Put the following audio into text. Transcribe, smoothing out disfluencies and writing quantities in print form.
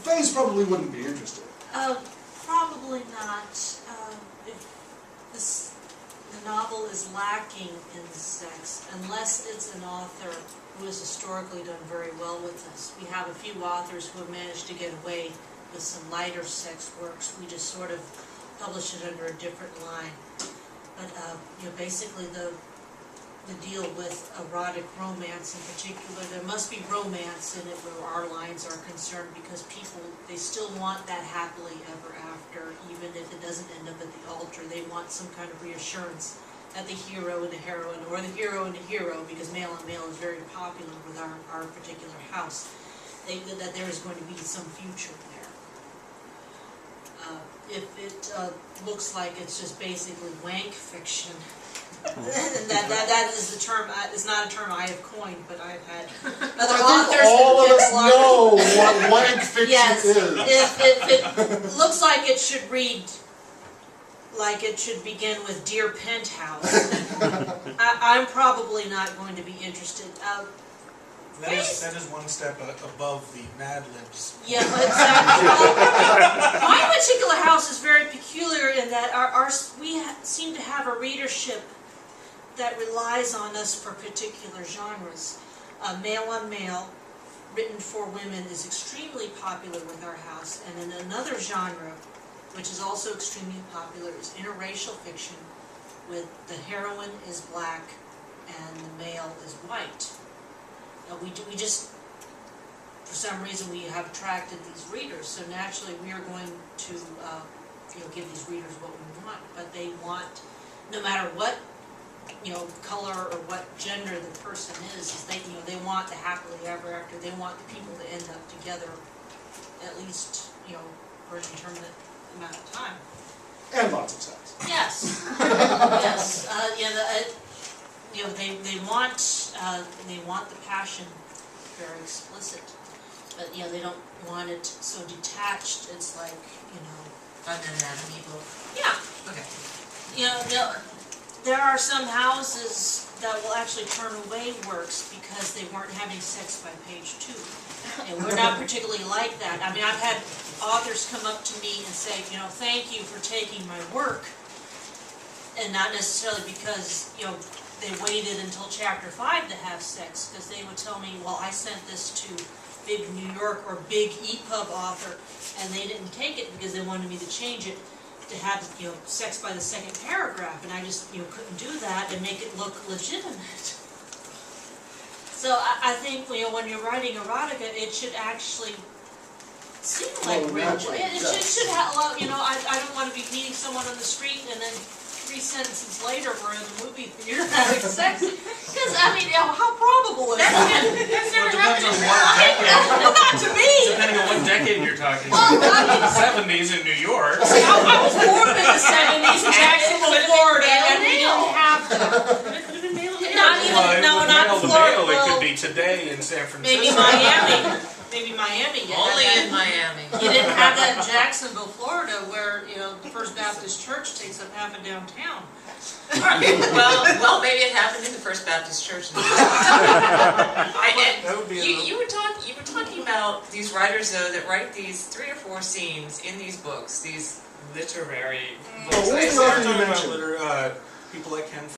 Fays probably wouldn't be interested. Probably not. If the novel is lacking in sex, unless it's an author who has historically done very well with this. We have a few authors who have managed to get away with some lighter sex works. We just sort of publish it under a different line. But basically the deal with erotic romance in particular, there must be romance in it where our lines are concerned, because people, they still want that happily ever after, even if it doesn't end up at the altar. They want some kind of reassurance that the hero and the heroine, or the hero and the hero, because male on male is very popular with our particular house, that there is going to be some future there. If it looks like it's just basically wank fiction, that is the term. It's not a term I have coined, but I've had other authors. All of us know what wank fiction yes, is. If it looks like it should read, like it should begin with "Dear Penthouse," I'm probably not going to be interested. That is one step above the Mad Libs. Yeah, exactly. My particular house is very peculiar in that we seem to have a readership that relies on us for particular genres. Male on male, written for women, is extremely popular with our house, and then another genre, which is also extremely popular, is interracial fiction, with the heroine is black and the male is white. We just, for some reason, we have attracted these readers, so naturally we are going to give these readers what we want, but they want, no matter what color or what gender the person is they want the happily ever after. They want the people to end up together, at least for an indeterminate amount of time. And lots of sex. Yes. Yes. They want the passion very explicit, but they don't want it so detached. It's like an anatomy book. Yeah. Okay. There are some houses that will actually turn away works because they weren't having sex by page 2. And we're not particularly like that. I mean, I've had authors come up to me and say, thank you for taking my work, and not necessarily because, they waited until chapter 5 to have sex, because they would tell me, well, I sent this to big New York or big EPUB author, and they didn't take it because they wanted me to change it to have, sex by the second paragraph, and I just, couldn't do that and make it look legitimate. So I think, when you're writing erotica, it should actually seem like real. It should have, I don't want to be meeting someone on the street and then 3 sentences later we're in the movie theater having sex. Because, how probable is that? That's never Well, it depends on happened. what decade. Not to me! Depending on what decade you're talking Well, about. The 70s in New York. I was born in the 70s in Jacksonville, Florida, and we didn't have that. It could have been male to Not male. even, no, not male to Florida. male, it Well, could be today in San Francisco. maybe Miami. Maybe Miami. Only in Miami. You didn't have that in Jacksonville, Florida, where, the First Baptist Church takes up half of downtown. well, maybe it happened in the First Baptist Church. That would be You were talking about these writers, though, that write these 3 or 4 scenes in these books, these literary Well, books. what was the We're author you talking about mentioned? people like Ken